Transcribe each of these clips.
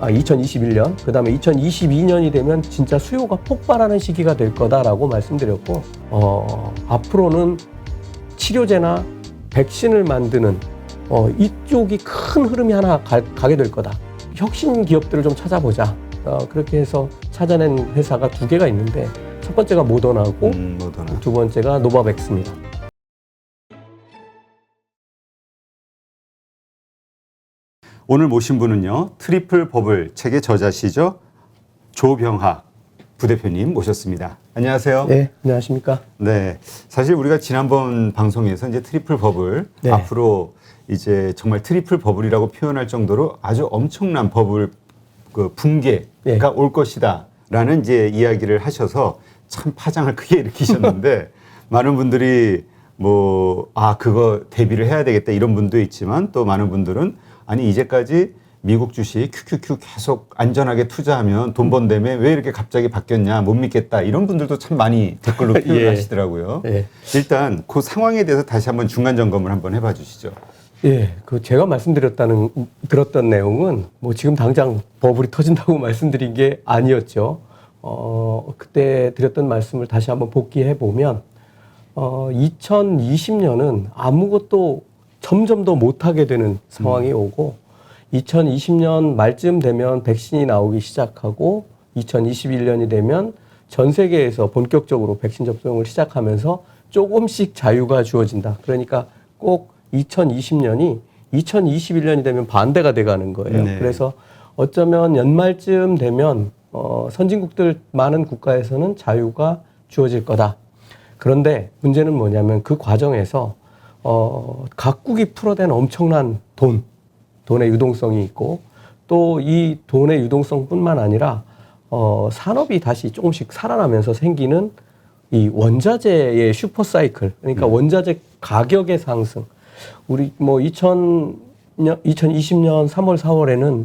2021년, 그 다음에 2022년이 되면 진짜 수요가 폭발하는 시기가 될 거다라고 말씀드렸고, 앞으로는 치료제나 백신을 만드는 이쪽이 큰 흐름이 하나 가게 될 거다. 혁신 기업들을 좀 찾아보자. 그렇게 해서 찾아낸 회사가 2개가 있는데, 첫 번째가 모더나고 모더나. 두 번째가 노바백스입니다. 오늘 모신 분은요, 트리플 버블 책의 저자시죠, 조병학 부대표님 모셨습니다. 안녕하세요. 네, 안녕하십니까. 네, 사실 우리가 지난번 방송에서 이제 트리플 버블, 네. 앞으로 이제 정말 트리플 버블이라고 표현할 정도로 아주 엄청난 버블 그 붕괴가 네. 올 것이다라는 이제 이야기를 하셔서 참 파장을 크게 일으키셨는데 많은 분들이 그거 대비를 해야 되겠다 이런 분도 있지만 또 많은 분들은 아니 이제까지 미국 주식 큐큐큐 계속 안전하게 투자하면 돈 번다며 왜 이렇게 갑자기 바뀌었냐 못 믿겠다 이런 분들도 참 많이 댓글로 표현하시더라고요. 예. 일단 그 상황에 대해서 다시 한번 중간 점검을 한번 해봐 주시죠. 예, 제가 들었던 내용은 지금 당장 버블이 터진다고 말씀드린 게 아니었죠. 그때 드렸던 말씀을 다시 한번 복기해 보면, 2020년은 아무것도 점점 더 못하게 되는 상황이 오고, 2020년 말쯤 되면 백신이 나오기 시작하고, 2021년이 되면 전 세계에서 본격적으로 백신 접종을 시작하면서 조금씩 자유가 주어진다. 그러니까 꼭 2020년이 2021년이 되면 반대가 돼가는 거예요. 네. 그래서 어쩌면 연말쯤 되면 선진국들 많은 국가에서는 자유가 주어질 거다. 그런데 문제는 뭐냐면 그 과정에서 각국이 풀어댄 엄청난 돈의 유동성이 있고 또 이 돈의 유동성뿐만 아니라 산업이 다시 조금씩 살아나면서 생기는 이 원자재의 슈퍼사이클, 그러니까 원자재 가격의 상승. 우리 2020년 3월, 4월에는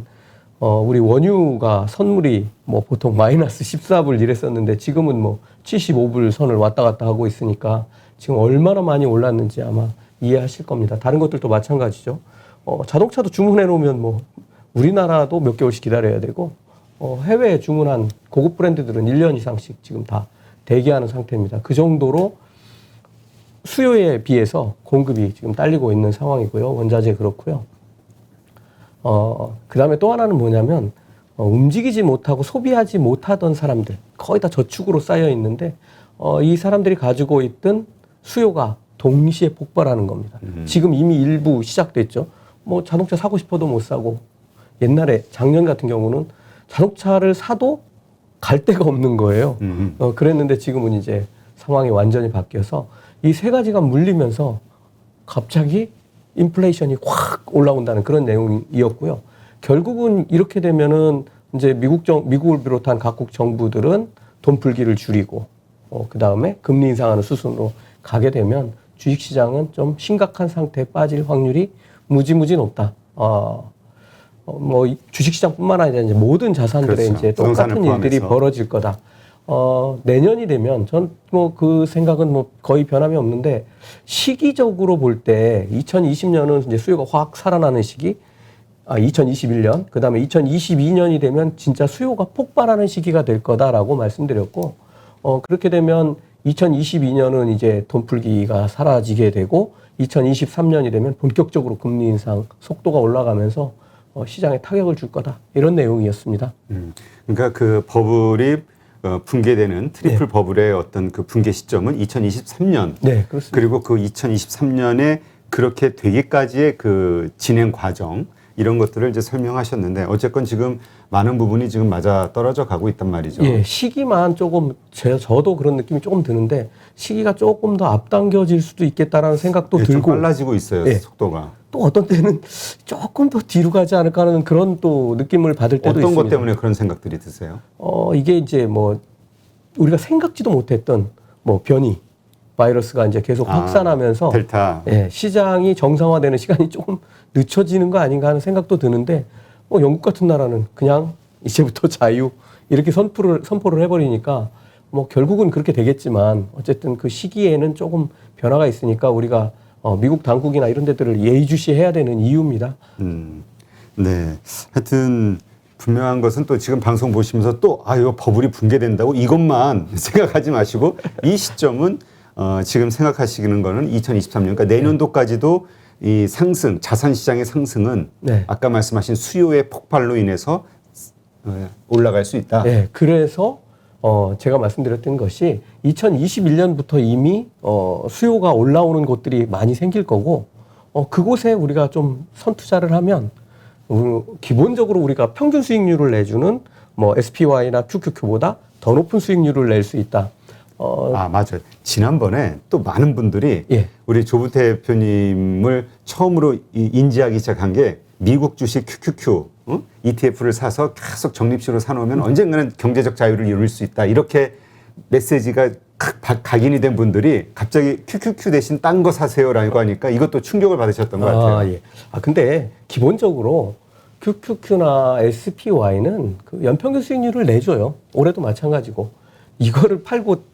우리 원유가 선물이 보통 마이너스 14불 이랬었는데 지금은 75불 선을 왔다 갔다 하고 있으니까 지금 얼마나 많이 올랐는지 아마 이해하실 겁니다. 다른 것들도 마찬가지죠. 자동차도 주문해 놓으면 우리나라도 몇 개월씩 기다려야 되고 해외에 주문한 고급 브랜드들은 1년 이상씩 지금 다 대기하는 상태입니다. 그 정도로 수요에 비해서 공급이 지금 딸리고 있는 상황이고요. 원자재 그렇고요. 그 다음에 또 하나는 뭐냐면 움직이지 못하고 소비하지 못하던 사람들 거의 다 저축으로 쌓여 있는데 이 사람들이 가지고 있던 수요가 동시에 폭발하는 겁니다. 지금 이미 일부 시작됐죠. 자동차 사고 싶어도 못 사고 옛날에 작년 같은 경우는 자동차를 사도 갈 데가 없는 거예요. 그랬는데 지금은 이제 상황이 완전히 바뀌어서 이 세 가지가 물리면서 갑자기 인플레이션이 확 올라온다는 그런 내용이었고요. 결국은 이렇게 되면은 이제 미국을 비롯한 각국 정부들은 돈 풀기를 줄이고, 그 다음에 금리 인상하는 수순으로 가게 되면 주식시장은 좀 심각한 상태에 빠질 확률이 무지무지 높다. 주식시장뿐만 아니라 이제 모든 자산들에 그렇죠. 이제 똑같은 일들이 벌어질 거다. 내년이 되면 전 그 생각은 거의 변함이 없는데 시기적으로 볼 때 2020년은 이제 수요가 확 살아나는 시기, 2021년, 그 다음에 2022년이 되면 진짜 수요가 폭발하는 시기가 될 거다라고 말씀드렸고, 그렇게 되면 2022년은 이제 돈 풀기가 사라지게 되고 2023년이 되면 본격적으로 금리 인상 속도가 올라가면서 시장에 타격을 줄 거다. 이런 내용이었습니다. 그러니까 그 버블이 붕괴되는 트리플 버블의 어떤 그 붕괴 시점은 2023년. 네, 그렇습니다. 그리고 그 2023년에 그렇게 되기까지의 그 진행 과정 이런 것들을 이제 설명하셨는데 어쨌건 지금 많은 부분이 지금 맞아 떨어져 가고 있단 말이죠. 예, 시기만 조금 저도 그런 느낌이 조금 드는데 시기가 조금 더 앞당겨질 수도 있겠다라는 생각도 좀 들고 빨라지고 있어요. 속도가. 또 어떤 때는 조금 더 뒤로 가지 않을까 하는 그런 또 느낌을 받을 때도 어떤 있습니다. 것 때문에 그런 생각들이 드세요? 이게 이제 우리가 생각지도 못했던 변이 바이러스가 이제 계속 확산하면서 델타. 예, 시장이 정상화되는 시간이 조금 늦춰지는 거 아닌가 하는 생각도 드는데 영국 같은 나라는 그냥 이제부터 자유 이렇게 선포를 해버리니까 결국은 그렇게 되겠지만 어쨌든 그 시기에는 조금 변화가 있으니까 우리가 미국 당국이나 이런 데들을 예의주시해야 되는 이유입니다. 네. 하여튼 분명한 것은 또 지금 방송 보시면서 또 이거 버블이 붕괴된다고 이것만 생각하지 마시고 이 시점은 지금 생각하시는 거는 2023년, 그러니까 내년도까지도 이 상승, 자산 시장의 상승은 네. 아까 말씀하신 수요의 폭발로 인해서 올라갈 수 있다. 네, 그래서 제가 말씀드렸던 것이 2021년부터 이미 수요가 올라오는 곳들이 많이 생길 거고 그곳에 우리가 좀 선투자를 하면 기본적으로 우리가 평균 수익률을 내주는 뭐 SPY나 QQQ보다 더 높은 수익률을 낼 수 있다. 맞아요. 지난번에 또 많은 분들이 예. 우리 조부태 대표님을 처음으로 인지하기 시작한 게 미국 주식 QQQ ETF를 사서 계속 적립식으로 사놓으면 언젠가는 경제적 자유를 이룰 수 있다. 이렇게 메시지가 각인이 된 분들이 갑자기 QQQ 대신 딴 거 사세요라고 하니까 이것도 충격을 받으셨던 것 같아요. 예. 근데 기본적으로 QQQ나 SPY는 그 연평균 수익률을 내줘요. 올해도 마찬가지고. 이거를 팔고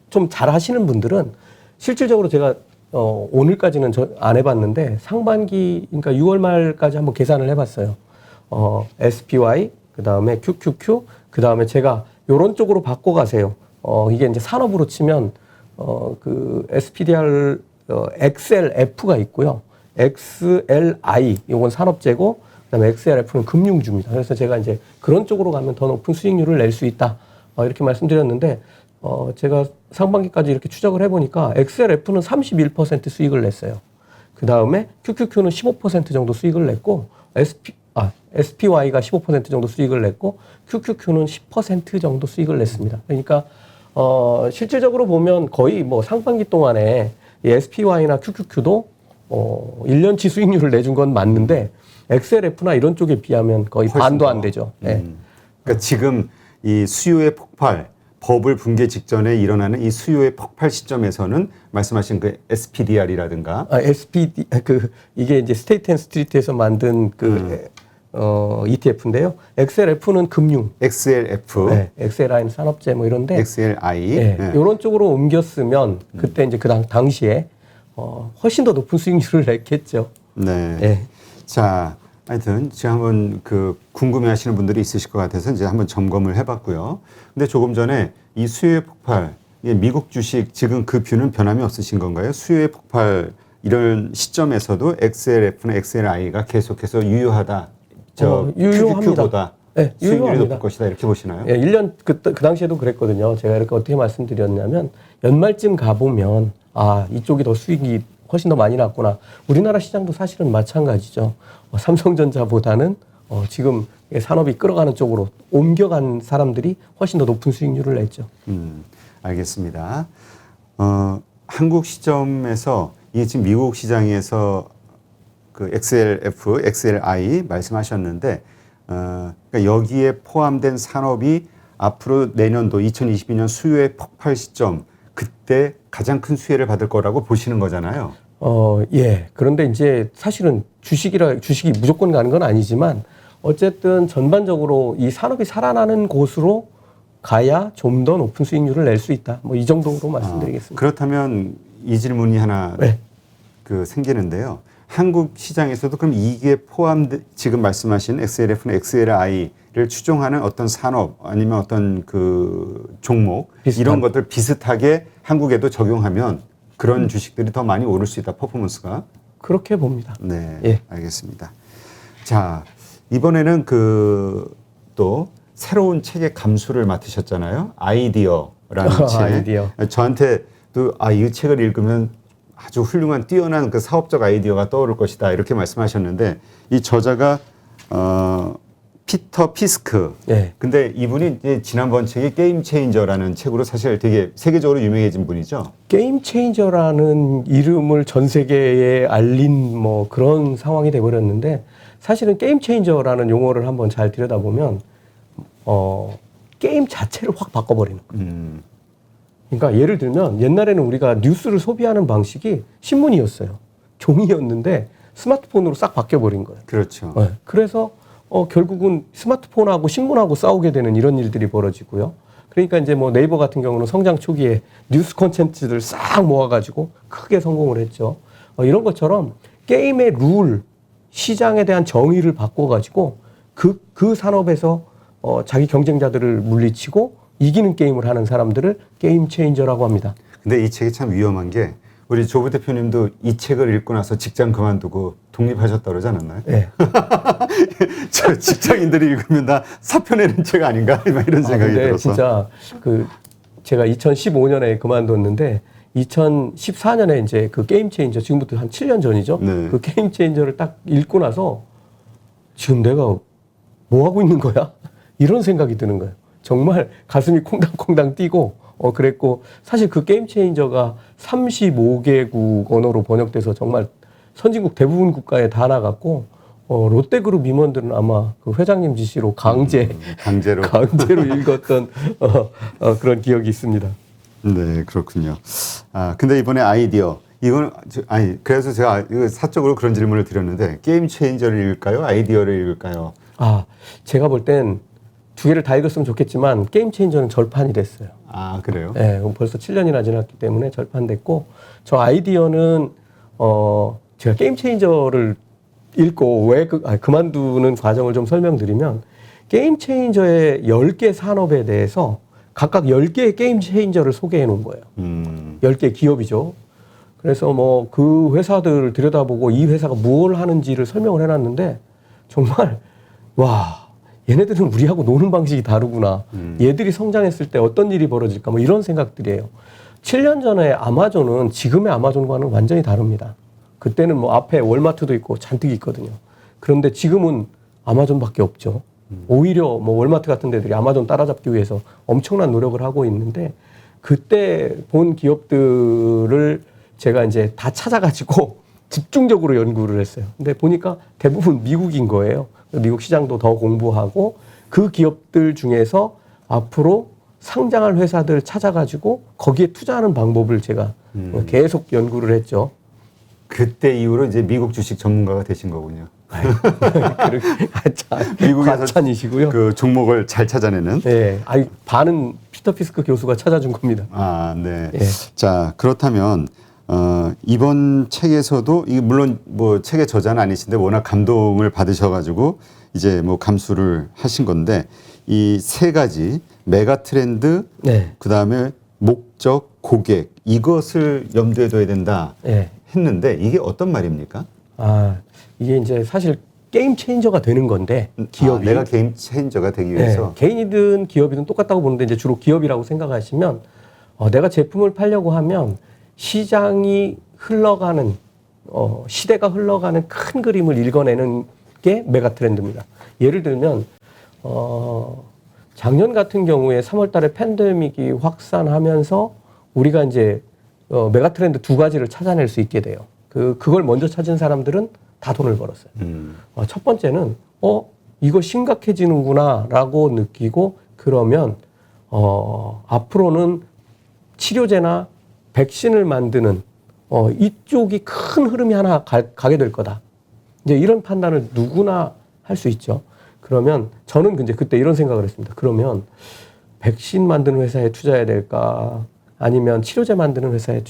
좀 잘 하시는 분들은 실질적으로 제가 오늘까지는 안 해봤는데 상반기, 그러니까 6월 말까지 한번 계산을 해봤어요. SPY, 그 다음에 QQQ, 그 다음에 제가 요런 쪽으로 바꿔가세요. 이게 이제 산업으로 치면, 그 SPDR, XLF가 있고요. XLI, 요건 산업재고, 그 다음에 XLF는 금융주입니다. 그래서 제가 이제 그런 쪽으로 가면 더 높은 수익률을 낼 수 있다. 이렇게 말씀드렸는데, 제가 상반기까지 이렇게 추적을 해보니까 XLF는 31% 수익을 냈어요. 그 다음에 QQQ는 15% 정도 수익을 냈고, SPY가 15% 정도 수익을 냈고, QQQ는 10% 정도 수익을 냈습니다. 그러니까, 실질적으로 보면 거의 뭐 상반기 동안에 이 SPY나 QQQ도 1년치 수익률을 내준 건 맞는데, XLF나 이런 쪽에 비하면 거의 반도 안 되죠. 네. 그러니까 지금 이 수요의 폭발, 버블 붕괴 직전에 일어나는 이 수요의 폭발 시점에서는 말씀하신 그 SPDR이라든가 이게 이제 스테이트 앤 스트리트에서 만든 ETF인데요. XLF는 금융, XLF, 네, XLI는 산업재 뭐 이런데 XLI 네, 이런 쪽으로 옮겼으면 그때 이제 그 당시에 훨씬 더 높은 수익률을 냈겠죠. 네. 네. 자, 하여튼 제가 한번 궁금해하시는 분들이 있으실 것 같아서 이제 한번 점검을 해봤고요. 근데 조금 전에 이 수요의 폭발, 미국 주식 지금 그 뷰는 변함이 없으신 건가요? 수요의 폭발 이런 시점에서도 XLF나 XLI가 계속해서 유효하다. 유효합니다. QQQ보다 네, 수익률이 유효합니다. 높을 것이다 이렇게 보시나요? 예, 1년 그 당시에도 그랬거든요. 제가 이렇게 어떻게 말씀드렸냐면 연말쯤 가보면 이쪽이 더 수익이 훨씬 더 많이 났구나. 우리나라 시장도 사실은 마찬가지죠. 삼성전자보다는 지금 산업이 끌어가는 쪽으로 옮겨간 사람들이 훨씬 더 높은 수익률을 냈죠. 알겠습니다. 한국 시점에서 이게 지금 미국 시장에서 그 XLF, XLI 말씀하셨는데 그러니까 여기에 포함된 산업이 앞으로 내년도 2022년 수요의 폭발 시점 그때 가장 큰 수혜를 받을 거라고 보시는 거잖아요. 예. 그런데 이제 사실은 주식이 무조건 가는 건 아니지만 어쨌든 전반적으로 이 산업이 살아나는 곳으로 가야 좀 더 높은 수익률을 낼 수 있다. 뭐 이 정도로 말씀드리겠습니다. 그렇다면 이 질문이 하나 네. 생기는데요. 한국 시장에서도 그럼 이게 지금 말씀하신 XLF나 XLI를 추종하는 어떤 산업 아니면 어떤 그 종목 이런 것들 비슷하게 한국에도 적용하면 그런 주식들이 더 많이 오를 수 있다. 퍼포먼스가. 그렇게 봅니다. 네, 예. 알겠습니다. 자, 이번에는 또 새로운 책의 감수를 맡으셨잖아요. 아이디어라는 책. 아이디어. 저한테도 이 책을 읽으면 아주 훌륭한 뛰어난 그 사업적 아이디어가 떠오를 것이다 이렇게 말씀하셨는데 이 저자가 피터 피스크. 예. 근데 이분이 이제 지난번 책이 게임 체인저라는 책으로 사실 되게 세계적으로 유명해진 분이죠. 게임 체인저라는 이름을 전 세계에 알린 뭐 그런 상황이 돼 버렸는데 사실은 게임 체인저라는 용어를 한번 잘 들여다보면 게임 자체를 확 바꿔버리는 거예요. 그러니까 예를 들면 옛날에는 우리가 뉴스를 소비하는 방식이 신문이었어요. 종이였는데 스마트폰으로 싹 바뀌어버린 거예요. 그렇죠. 네. 그래서 결국은 스마트폰하고 신문하고 싸우게 되는 이런 일들이 벌어지고요. 그러니까 이제 뭐 네이버 같은 경우는 성장 초기에 뉴스 콘텐츠들 싹 모아가지고 크게 성공을 했죠. 이런 것처럼 게임의 룰, 시장에 대한 정의를 바꿔가지고 그 산업에서 자기 경쟁자들을 물리치고 이기는 게임을 하는 사람들을 게임 체인저라고 합니다. 근데 이 책이 참 위험한 게 우리 조부 대표님도 이 책을 읽고 나서 직장 그만두고 독립하셨다고 그러지 않았나요? 네. 저 직장인들이 읽으면 다 사표 내는 책 아닌가? 이런 생각이 근데 들어서. 진짜 제가 2015년에 그만뒀는데 2014년에 이제 그 게임 체인저 지금부터 한 7년 전이죠. 네. 그 게임 체인저를 딱 읽고 나서 지금 내가 뭐 하고 있는 거야? 이런 생각이 드는 거예요. 정말 가슴이 콩당콩당 뛰고 그랬고 사실 그 게임 체인저가 35개국 언어로 번역돼서 정말 선진국 대부분 국가에 다 나갔고 롯데그룹 임원들은 아마 그 회장님 지시로 강제로 읽었던 그런 기억이 있습니다. 네, 그렇군요. 아, 근데 이번에 아이디어 이거는 그래서 제가 이거 사적으로 그런 질문을 드렸는데 게임 체인저를 읽을까요? 아이디어를 읽을까요? 아, 제가 볼 땐 두 개를 다 읽었으면 좋겠지만 게임 체인저는 절판이 됐어요. 아, 그래요? 네, 벌써 7년이나 지났기 때문에 절판됐고 저 아이디어는 제가 게임 체인저를 읽고 왜 그만두는 과정을 좀 설명드리면 게임 체인저의 10개 산업에 대해서 각각 10개의 게임 체인저를 소개해 놓은 거예요. 10개 기업이죠. 그래서 뭐 그 회사들을 들여다보고 이 회사가 뭘 하는지를 설명을 해놨는데 정말 와 얘네들은 우리하고 노는 방식이 다르구나. 얘들이 성장했을 때 어떤 일이 벌어질까 뭐 이런 생각들이에요. 7년 전에 아마존은 지금의 아마존과는 완전히 다릅니다. 그때는 뭐 앞에 월마트도 있고 잔뜩 있거든요. 그런데 지금은 아마존밖에 없죠. 오히려 뭐 월마트 같은 데들이 아마존 따라잡기 위해서 엄청난 노력을 하고 있는데 그때 본 기업들을 제가 이제 다 찾아가지고 집중적으로 연구를 했어요. 근데 보니까 대부분 미국인 거예요. 미국 시장도 더 공부하고 그 기업들 중에서 앞으로 상장할 회사들 찾아가지고 거기에 투자하는 방법을 제가 계속 연구를 했죠. 그때 이후로 이제 미국 주식 전문가가 되신 거군요. 미국에서 과찬이시고요. 그 종목을 잘 찾아내는. 네, 반은 피터 피스크 교수가 찾아준 겁니다. 아, 네. 네. 자, 그렇다면 이번 책에서도 이게 물론 뭐 책의 저자는 아니신데 워낙 감동을 받으셔가지고 이제 뭐 감수를 하신 건데 이 세 가지 메가 트렌드, 네. 그 다음에 목적, 고객 이것을 염두에 둬야 된다 네. 했는데 이게 어떤 말입니까? 이게 이제 사실 게임 체인저가 되는 건데 기업이 내가 게임 체인저가 되기 위해서 개인이든 기업이든 똑같다고 보는데 이제 주로 기업이라고 생각하시면 내가 제품을 팔려고 하면 시장이 흘러가는 시대가 흘러가는 큰 그림을 읽어내는 게 메가 트렌드입니다. 예를 들면 작년 같은 경우에 3월 달에 팬데믹이 확산하면서 우리가 이제 메가 트렌드 두 가지를 찾아낼 수 있게 돼요. 그걸 먼저 찾은 사람들은 다 돈을 벌었어요. 첫 번째는 이거 심각해지는구나라고 느끼고 그러면 앞으로는 치료제나 백신을 만드는 이쪽이 큰 흐름이 하나 가게 될 거다. 이제 이런 판단을 누구나 할 수 있죠. 그러면 저는 이제 그때 이런 생각을 했습니다. 그러면 백신 만드는 회사에 투자해야 될까? 아니면 치료제 만드는 회사에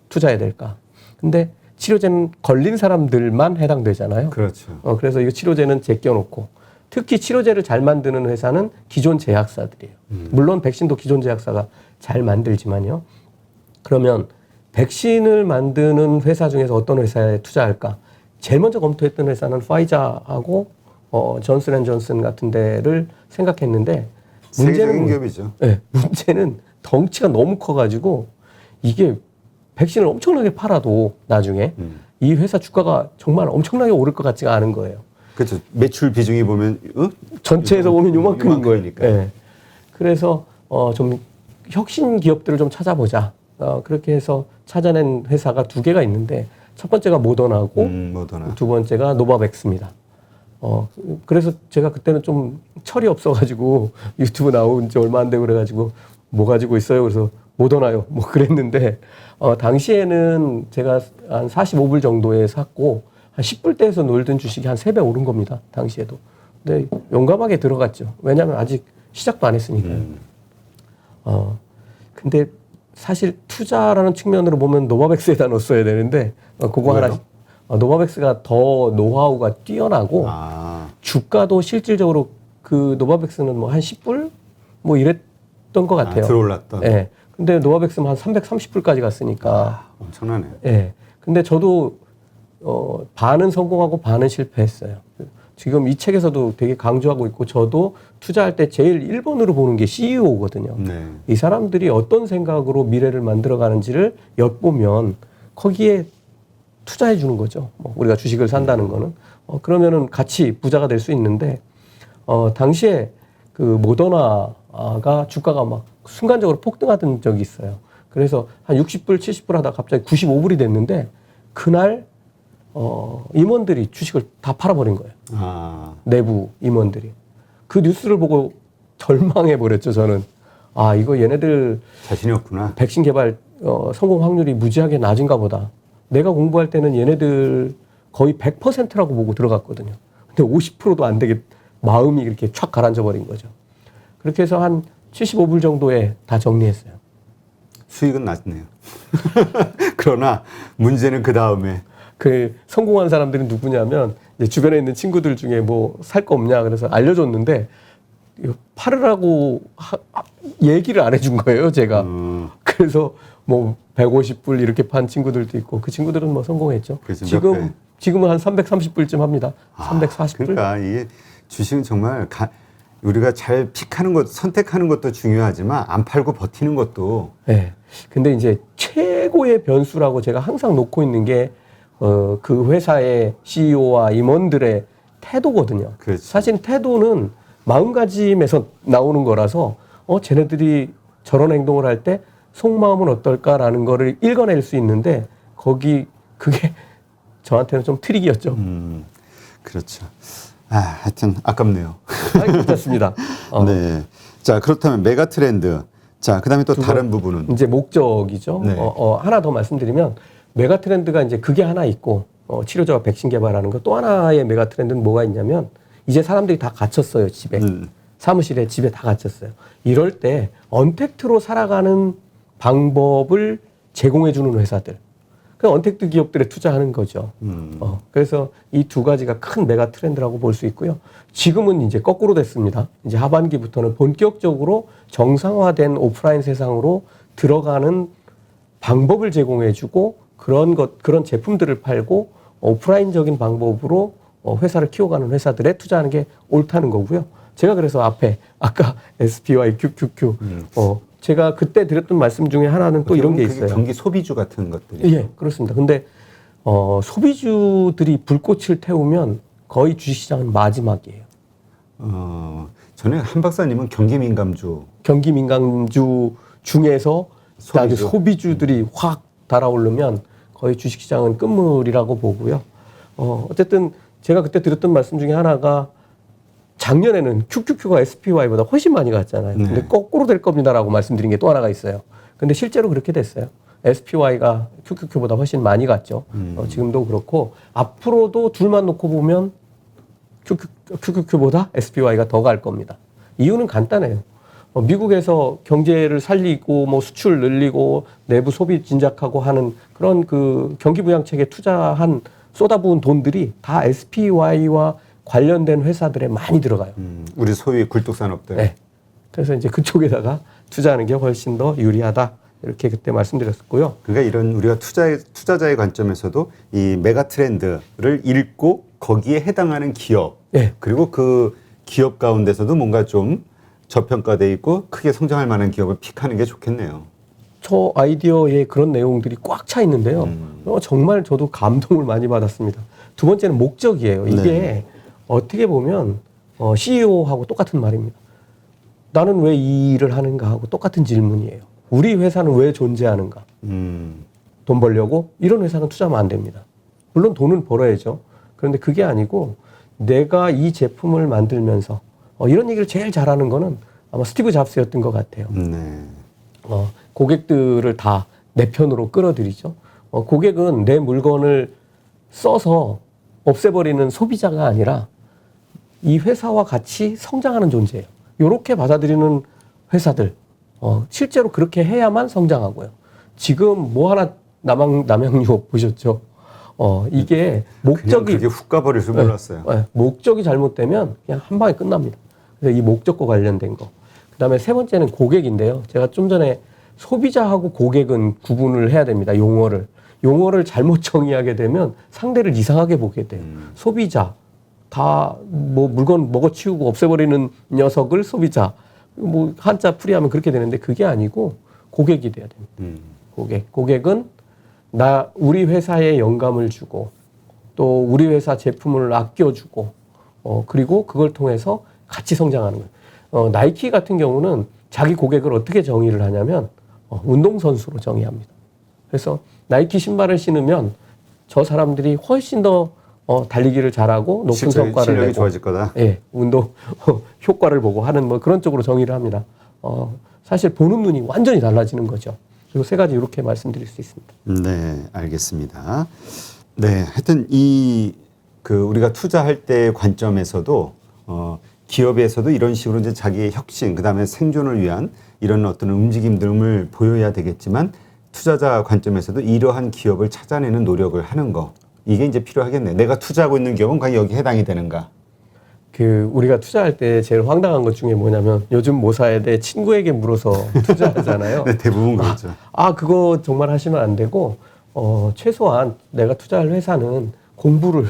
투자해야 될까? 근데 치료제는 걸린 사람들만 해당되잖아요. 그렇죠. 그래서 이 치료제는 제껴놓고 특히 치료제를 잘 만드는 회사는 기존 제약사들이에요. 물론 백신도 기존 제약사가 잘 만들지만요. 그러면 백신을 만드는 회사 중에서 어떤 회사에 투자할까? 제일 먼저 검토했던 회사는 파이자하고 존슨앤존슨 같은 데를 생각했는데 세계적인 기업이죠. 네, 문제는 덩치가 너무 커가지고 이게 백신을 엄청나게 팔아도 나중에 이 회사 주가가 정말 엄청나게 오를 것 같지가 않은 거예요. 그렇죠. 매출 비중이 보면 전체에서 보면 요만큼인 거예요. 요만큼이니까. 네. 그래서 좀 혁신 기업들을 좀 찾아보자. 그렇게 해서 찾아낸 회사가 두 개가 있는데 첫 번째가 모더나고 모더나. 두 번째가 노바백스입니다. 그래서 제가 그때는 좀 철이 없어가지고 유튜브 나온 지 얼마 안 되고 그래가지고 뭐 가지고 있어요? 그래서 모더나요. 뭐 그랬는데 당시에는 제가 한 45불 정도에 샀고 한 10불대에서 놀던 주식이 한 3배 오른 겁니다. 당시에도. 근데 용감하게 들어갔죠. 왜냐하면 아직 시작도 안 했으니까요. 근데 사실 투자라는 측면으로 보면 노바백스에다 넣었어야 되는데 그거 왜요? 하나 노바백스가 더 노하우가 뛰어나고 주가도 실질적으로 그 노바백스는 뭐 한 10불 뭐 이랬던 것 같아요. 들어올랐던. 예. 근데 노바백스는 한 330불까지 갔으니까. 엄청나네. 예. 근데 저도 반은 성공하고 반은 실패했어요. 지금 이 책에서도 되게 강조하고 있고 저도 투자할 때 제일 1번으로 보는 게 CEO거든요. 네. 이 사람들이 어떤 생각으로 미래를 만들어가는지를 엿보면 거기에 투자해 주는 거죠. 뭐 우리가 주식을 산다는 거는. 그러면은 같이 부자가 될 수 있는데, 당시에 그 모더나가 주가가 막 순간적으로 폭등하던 적이 있어요. 그래서 한 60불, 70불 하다가 갑자기 95불이 됐는데, 그날, 임원들이 주식을 다 팔아버린 거예요. 내부 임원들이. 그 뉴스를 보고 절망해버렸죠, 저는. 이거 얘네들. 자신이 없구나. 백신 개발, 성공 확률이 무지하게 낮은가 보다. 내가 공부할 때는 얘네들 거의 100%라고 보고 들어갔거든요. 근데 50%도 안 되게 마음이 이렇게 촥 가라앉아 버린 거죠. 그렇게 해서 한 75불 정도에 다 정리했어요. 수익은 낮네요. 그러나 문제는 그 다음에. 그 성공한 사람들이 누구냐면 이제 주변에 있는 친구들 중에 뭐 살 거 없냐 그래서 알려줬는데 팔으라고 얘기를 안 해준 거예요, 제가. 그래서 뭐 150불 이렇게 판 친구들도 있고 그 친구들은 뭐 성공했죠. 지금은 한 330불쯤 합니다. 340불. 그러니까 이게 주식은 정말 우리가 잘 픽하는 것, 선택하는 것도 중요하지만 안 팔고 버티는 것도. 네. 근데 이제 최고의 변수라고 제가 항상 놓고 있는 게 그 회사의 CEO와 임원들의 태도거든요. 그렇지. 사실 태도는 마음가짐에서 나오는 거라서 쟤네들이 저런 행동을 할 때 속마음은 어떨까라는 거를 읽어낼 수 있는데 그게 저한테는 좀 트릭이었죠. 그렇죠. 하여튼 아깝네요. 괜찮습니다. 네. 자, 그렇다면 메가 트렌드. 자, 그다음에 또 다른 부분은 이제 목적이죠. 네. 하나 더 말씀드리면 메가 트렌드가 이제 그게 하나 있고 치료제와 백신 개발하는 거 또 하나의 메가 트렌드는 뭐가 있냐면 이제 사람들이 다 갇혔어요, 집에. 사무실에 집에 다 갇혔어요. 이럴 때 언택트로 살아가는 방법을 제공해 주는 회사들. 그 언택트 기업들에 투자하는 거죠. 그래서 이 두 가지가 큰 메가 트렌드라고 볼 수 있고요. 지금은 이제 거꾸로 됐습니다. 이제 하반기부터는 본격적으로 정상화된 오프라인 세상으로 들어가는 방법을 제공해 주고 그런 제품들을 팔고 오프라인적인 방법으로 회사를 키워가는 회사들에 투자하는 게 옳다는 거고요. 제가 그래서 아까 SPY, QQQ, 제가 그때 드렸던 말씀 중에 하나는 또 이런 게 있어요. 경기 소비주 같은 것들이. 예, 그렇습니다. 근데 소비주들이 불꽃을 태우면 거의 주식시장은 마지막이에요. 전에 한 박사님은 경기 민감주 중에서 소비주들이 확 달아오르면 거의 주식시장은 끝물이라고 보고요. 어쨌든 제가 그때 드렸던 말씀 중에 하나가 작년에는 QQQ가 SPY보다 훨씬 많이 갔잖아요. 근데 거꾸로 될 겁니다라고 말씀드린 게 또 하나가 있어요. 근데 실제로 그렇게 됐어요. SPY가 QQQ보다 훨씬 많이 갔죠. 지금도 그렇고 앞으로도 둘만 놓고 보면 QQQ보다 SPY가 더 갈 겁니다. 이유는 간단해요. 미국에서 경제를 살리고 뭐 수출 늘리고 내부 소비 진작하고 하는 그런 그 경기 부양책에 쏟아부은 돈들이 다 SPY와 관련된 회사들에 많이 들어가요. 우리 소위 굴뚝산업들. 네. 그래서 이제 그쪽에다가 투자하는 게 훨씬 더 유리하다. 이렇게 그때 말씀드렸고요. 그러니까 이런 우리가 투자자의 관점에서도 이 메가 트렌드를 읽고 거기에 해당하는 기업, 그리고 그 기업 가운데서도 뭔가 좀 저평가돼 있고 크게 성장할 만한 기업을 픽하는 게 좋겠네요. 저 아이디어에 그런 내용들이 꽉 차 있는데요. 정말 저도 감동을 많이 받았습니다. 두 번째는 목적이에요. 이게 어떻게 보면 CEO하고 똑같은 말입니다. 나는 왜 이 일을 하는가 하고 똑같은 질문이에요. 우리 회사는 왜 존재하는가? 돈 벌려고? 이런 회사는 투자하면 안 됩니다. 물론 돈은 벌어야죠. 그런데 그게 아니고 내가 이 제품을 만들면서 이런 얘기를 제일 잘하는 거는 아마 스티브 잡스였던 것 같아요. 고객들을 다 내 편으로 끌어들이죠. 고객은 내 물건을 써서 없애버리는 소비자가 아니라 이 회사와 같이 성장하는 존재예요. 이렇게 받아들이는 회사들, 실제로 그렇게 해야만 성장하고요. 지금 뭐 하나 남양유업 보셨죠? 이게 그냥 목적이 그게 훅 가버릴 줄 몰랐어요. 목적이 잘못되면 그냥 한 방에 끝납니다. 그래서 이 목적과 관련된 거. 그다음에 세 번째는 고객인데요. 제가 좀 전에 소비자하고 고객은 구분을 해야 됩니다. 용어를 잘못 정의하게 되면 상대를 이상하게 보게 돼요. 소비자 다 뭐 물건 먹어치우고 없애버리는 녀석을 소비자. 뭐 한자 풀이하면 그렇게 되는데 그게 아니고 고객이 돼야 됩니다. 고객은 우리 회사에 영감을 주고 또 우리 회사 제품을 아껴주고 그리고 그걸 통해서 같이 성장하는 거예요. 나이키 같은 경우는 자기 고객을 어떻게 정의를 하냐면 운동선수로 정의합니다. 그래서 나이키 신발을 신으면 저 사람들이 훨씬 더 달리기를 잘하고 높은 성과를 실력이 내고 좋아질 거다. 예, 운동 효과를 보고 하는 뭐 그런 쪽으로 정의를 합니다. 사실 보는 눈이 완전히 달라지는 거죠. 그리고 세 가지 이렇게 말씀드릴 수 있습니다. 네, 알겠습니다. 네, 하여튼 우리가 투자할 때 관점에서도 기업에서도 이런 식으로 이제 자기의 혁신, 그다음에 생존을 위한 이런 어떤 움직임들을 보여야 되겠지만 투자자 관점에서도 이러한 기업을 찾아내는 노력을 하는 거 이게 이제 필요하겠네. 내가 투자하고 있는 기업은 과연 여기 해당이 되는가? 우리가 투자할 때 제일 황당한 것 중에 뭐냐면 요즘 뭐 사야 돼? 친구에게 물어서 투자하잖아요. 네, 대부분 그렇죠. 그거 정말 하시면 안 되고 최소한 내가 투자할 회사는 공부를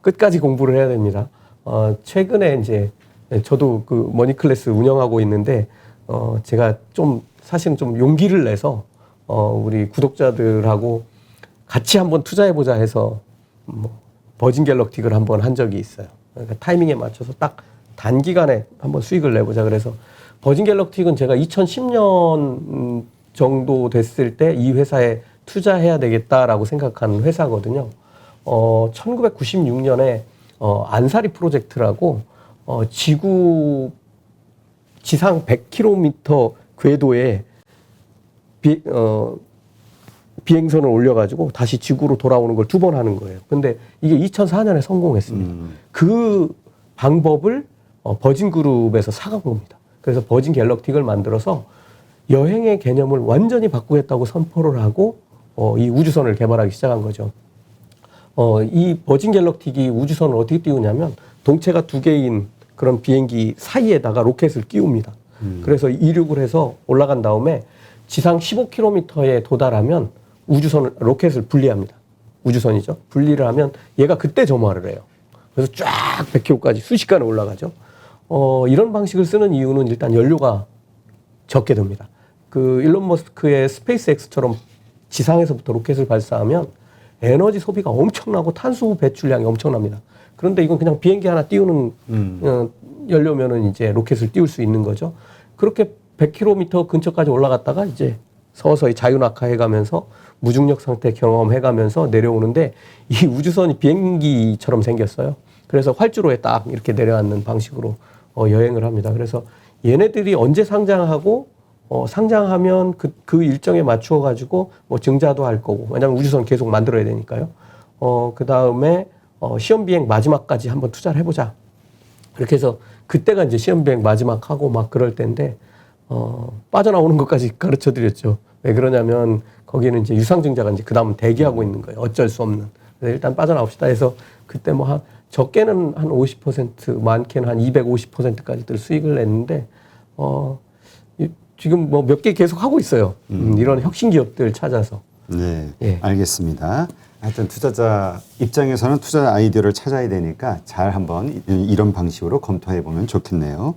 끝까지 공부를 해야 됩니다. 최근에 이제 저도 그 머니클래스 운영하고 있는데 제가 사실은 좀 용기를 내서 우리 구독자들하고 같이 한번 투자해보자 해서 버진 갤럭틱을 한번 한 적이 있어요. 그러니까 타이밍에 맞춰서 딱 단기간에 한번 수익을 내보자 그래서 버진 갤럭틱은 제가 2010년 정도 됐을 때 이 회사에 투자해야 되겠다라고 생각한 회사거든요. 1996년에 안사리 프로젝트라고 지상 100km 궤도에 비행선을 올려가지고 다시 지구로 돌아오는 걸 2번 하는 거예요. 근데 이게 2004년에 성공했습니다. 그 방법을 버진그룹에서 사간 겁니다. 그래서 버진 갤럭틱을 만들어서 여행의 개념을 완전히 바꾸겠다고 선포를 하고 이 우주선을 개발하기 시작한 거죠. 이 버진 갤럭틱이 우주선을 어떻게 띄우냐면 동체가 2개인 그런 비행기 사이에다가 로켓을 끼웁니다. 그래서 이륙을 해서 올라간 다음에 지상 15km에 도달하면 로켓을 분리합니다. 우주선이죠. 분리를 하면 얘가 그때 점화를 해요. 그래서 쫙 100km까지 순식간에 올라가죠. 이런 방식을 쓰는 이유는 일단 연료가 적게 듭니다. 일론 머스크의 스페이스X처럼 지상에서부터 로켓을 발사하면 에너지 소비가 엄청나고 탄소 배출량이 엄청납니다. 그런데 이건 그냥 비행기 하나 띄우는 연료면은 이제 로켓을 띄울 수 있는 거죠. 그렇게 100km 근처까지 올라갔다가 이제 서서히 자유낙하해가면서 무중력 상태 경험해가면서 내려오는데 이 우주선이 비행기처럼 생겼어요. 그래서 활주로에 딱 이렇게 내려앉는 방식으로 여행을 합니다. 그래서 얘네들이 언제 상장하고 상장하면 그 일정에 맞추어 가지고 뭐 증자도 할 거고 왜냐하면 우주선 계속 만들어야 되니까요. 그 다음에 시험 비행 마지막까지 한번 투자를 해보자. 그렇게 해서 그때가 이제 시험 비행 마지막 하고 막 그럴 때인데 빠져나오는 것까지 가르쳐 드렸죠. 왜 그러냐면 거기는 이제 유상증자가 이제 그 다음 대기하고 있는 거예요. 어쩔 수 없는. 그래서 일단 빠져나옵시다 해서 그때 뭐 적게는 한 50%, 많게는 한 250%까지들 수익을 냈는데 지금 뭐 몇 개 계속 하고 있어요. 이런 혁신 기업들 찾아서. 네, 예. 알겠습니다. 하여튼 투자자 입장에서는 투자 아이디어를 찾아야 되니까 잘 한번 이런 방식으로 검토해 보면 좋겠네요.